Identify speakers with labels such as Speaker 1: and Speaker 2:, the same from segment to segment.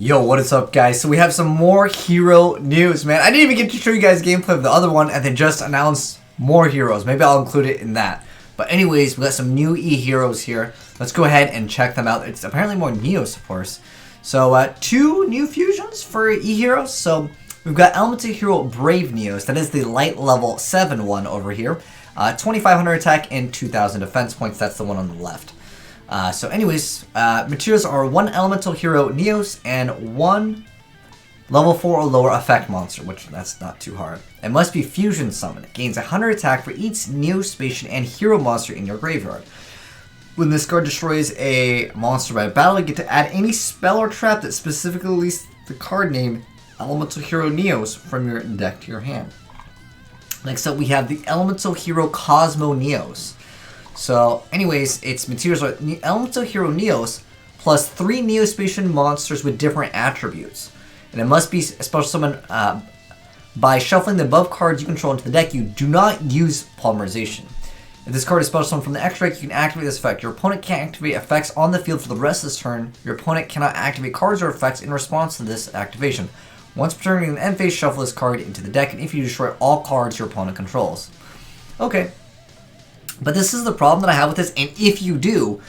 Speaker 1: Yo, what is up, guys? So we have some more hero news, man. I didn't even get to show you guys gameplay of the other one, and they just announced more heroes. Maybe I'll include it in that. But anyways, we got some new E-heroes here. Let's go ahead and check them out. It's apparently more NEOS, of course. So, 2 new fusions for E-heroes. So, we've got Elemental Hero Brave NEOS. That is the light level 7 one over here. 2,500 attack and 2,000 defense points. That's the one on the left. So anyways, materials are 1 Elemental Hero NEOS and 1 level 4 or lower effect monster, which that's not too hard. It must be fusion summon. It gains 100 attack for each NEOS, Spacian, and hero monster in your graveyard. When this card destroys a monster by battle, you get to add any spell or trap that specifically lists the card name Elemental Hero NEOS from your deck to your hand. Next up, we have the Elemental Hero Cosmo NEOS. So, anyways, its materials are Elemental Hero NEOS plus 3 Neo-Spacian monsters with different attributes. And it must be a special summon by shuffling the above cards you control into the deck. You do not use polymerization. If this card is special summoned from the extra deck, you can activate this effect. Your opponent can't activate effects on the field for the rest of this turn. Your opponent cannot activate cards or effects in response to this activation. Once per turn, in the end phase, shuffle this card into the deck, and if you destroy all cards your opponent controls. Okay. But this is the problem that I have with this, and if you do,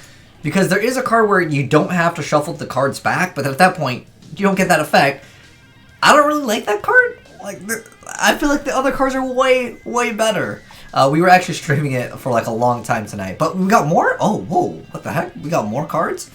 Speaker 1: because there is a card where you don't have to shuffle the cards back, but at that point, you don't get that effect. I don't really like that card. I feel like the other cards are way, way better. We were actually streaming it for like a long time tonight, but we got more? Oh, whoa, what the heck? We got more cards?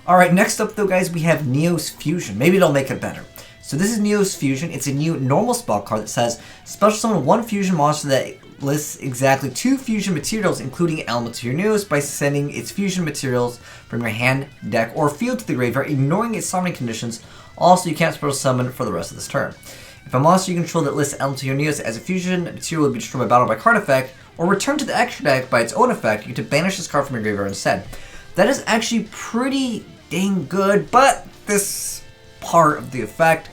Speaker 1: Alright, next up though, guys, we have NEOS Fusion. Maybe it'll make it better. So this is NEOS Fusion. It's a new normal spell card that says, special summon 1 fusion monster that lists exactly 2 fusion materials, including Elemental Hero NEOS, by sending its fusion materials from your hand, deck, or field to the graveyard, ignoring its summoning conditions. Also, you can't special summon for the rest of this turn. If a monster you control that lists Elemental Hero NEOS as a fusion material will be destroyed by battle by card effect, or returned to the extra deck by its own effect, you get to banish this card from your graveyard instead. That is actually pretty dang good, but this part of the effect,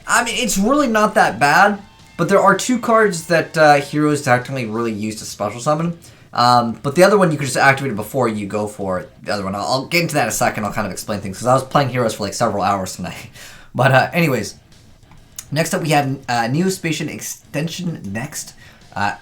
Speaker 1: I mean, it's really not that bad. But there are 2 cards that heroes technically really use to special summon. But the other one you can just activate it before you go for the other one. I'll get into that in a second. I'll kind of explain things because I was playing heroes for like several hours tonight. But anyways, next up we have Neo-Spacian Extension Next.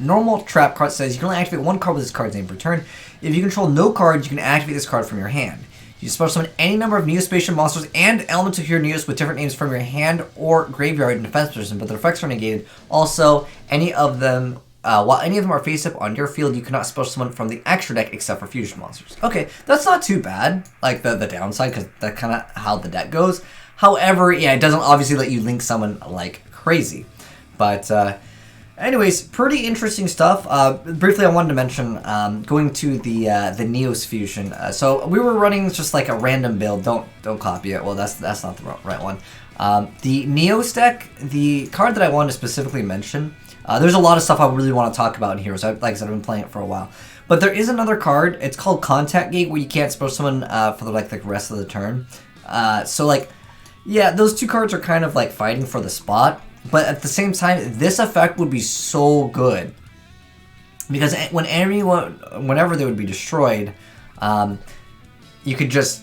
Speaker 1: Normal trap card says you can only activate 1 card with this card's name per turn. If you control no cards, you can activate this card from your hand. You special summon any number of Neo-Spacian monsters and Elemental Hero NEOS with different names from your hand or graveyard in defense position, but their effects are negated. Also, any of them, while any of them are face up on your field, you cannot special summon from the extra deck except for fusion monsters. Okay, that's not too bad, like the downside, because that's kind of how the deck goes. However, yeah, it doesn't obviously let you link summon like crazy. But anyways, pretty interesting stuff. Briefly, I wanted to mention going to the NEOS Fusion. So we were running just like a random build. Don't copy it. Well, that's not the right one. The NEOS deck, the card that I wanted to specifically mention. There's a lot of stuff I really want to talk about in here. So like I said, I've been playing it for a while. But there is another card. It's called Contact Gate, where you can't special summon for the rest of the turn. So like, yeah, those 2 cards are kind of like fighting for the spot. But at the same time, this effect would be so good. Because whenever they would be destroyed, you could just,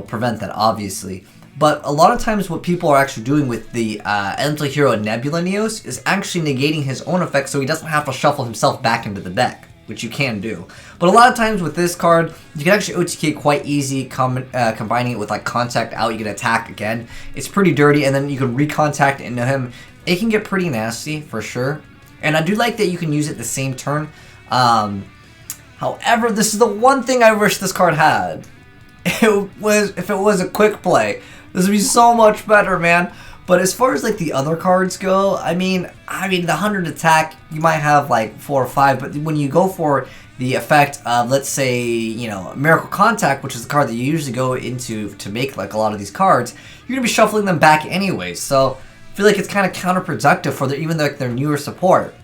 Speaker 1: prevent that, obviously. But a lot of times what people are actually doing with the Elemental Hero Nebula NEOS is actually negating his own effect so he doesn't have to shuffle himself back into the deck, which you can do. But a lot of times with this card, you can actually OTK quite easy, combining it with like Contact Out. You can attack again. It's pretty dirty, and then you can recontact into him. It can get pretty nasty for sure. And I do like that you can use it the same turn. However, this is the one thing I wish this card had. If it was a quick play, this would be so much better, man. But as far as like the other cards go, I mean the 100 attack, you might have like 4 or 5, but when you go for the effect of, let's say, Miracle Contact, which is the card that you usually go into to make like a lot of these cards, you're gonna be shuffling them back anyways. So I feel like it's kind of counterproductive for even their newer support.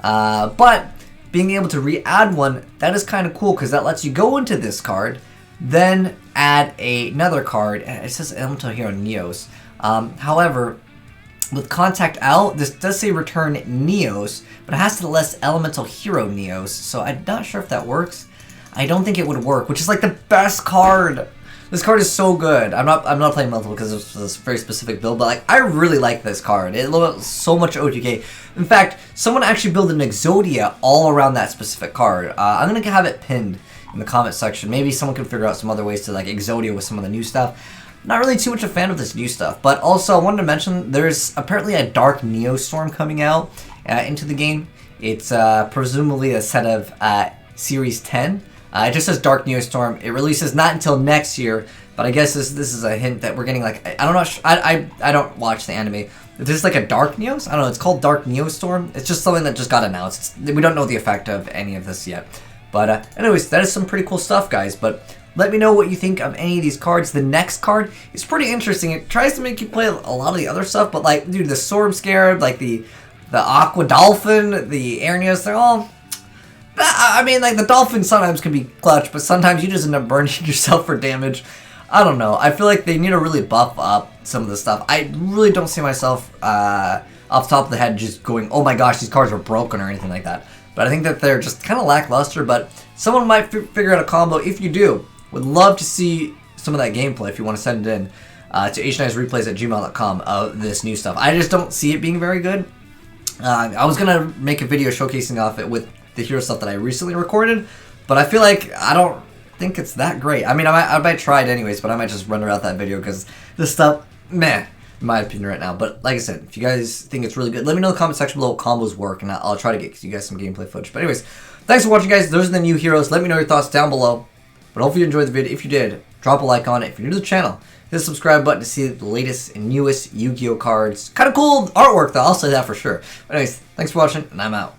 Speaker 1: But being able to re-add one, that is kind of cool because that lets you go into this card, then add another card. And it says Elemental Hero NEOS. However, with Contact Out, this does say return NEOS, but it has to list Elemental Hero NEOS, so I'm not sure if that works. I don't think it would work, which is like the best card. This card is so good. I'm not playing multiple because it's this very specific build, but like I really like this card. It looks so much OTK. In fact, someone actually built an Exodia all around that specific card. I'm gonna have it pinned in the comment section. Maybe someone could figure out some other ways to like Exodia with some of the new stuff. Not really too much a fan of this new stuff, but also I wanted to mention there's apparently a Dark NEOS storm coming out into the game. It's presumably a set of Series 10. It just says Dark NEOS Storm. It releases not until next year, but I guess this is a hint that we're getting like I don't know. I don't watch the anime. Is this like a Dark NEOS? I don't know. It's called Dark NEOS Storm. It's just something that just got announced. We don't know the effect of any of this yet. But anyways, that is some pretty cool stuff, guys. But let me know what you think of any of these cards. The next card is pretty interesting. It tries to make you play a lot of the other stuff, but like, dude, the Storm Scarab, like the Aqua Dolphin, the Air NEOS, they're all. I mean, like, the Dolphin sometimes can be clutch, but sometimes you just end up burning yourself for damage. I don't know. I feel like they need to really buff up some of the stuff. I really don't see myself off the top of the head just going, oh my gosh, these cards are broken or anything like that. But I think that they're just kind of lackluster, but someone might figure out a combo. If you do, would love to see some of that gameplay if you want to send it in to AzneyesReplays@gmail.com of this new stuff. I just don't see it being very good. I was going to make a video showcasing off it with the hero stuff that I recently recorded, but I feel like I don't think it's that great. I mean, I might try it anyways, but I might just render out that video because this stuff, meh, in my opinion right now. But like I said, if you guys think it's really good, let me know in the comment section below what combos work, and I'll try to get you guys some gameplay footage. But anyways, thanks for watching, guys. Those are the new heroes. Let me know your thoughts down below. But hopefully you enjoyed the video. If you did, drop a like on it. If you're new to the channel, hit the subscribe button to see the latest and newest Yu-Gi-Oh cards. Kind of cool artwork, though. I'll say that for sure. But anyways, thanks for watching, and I'm out.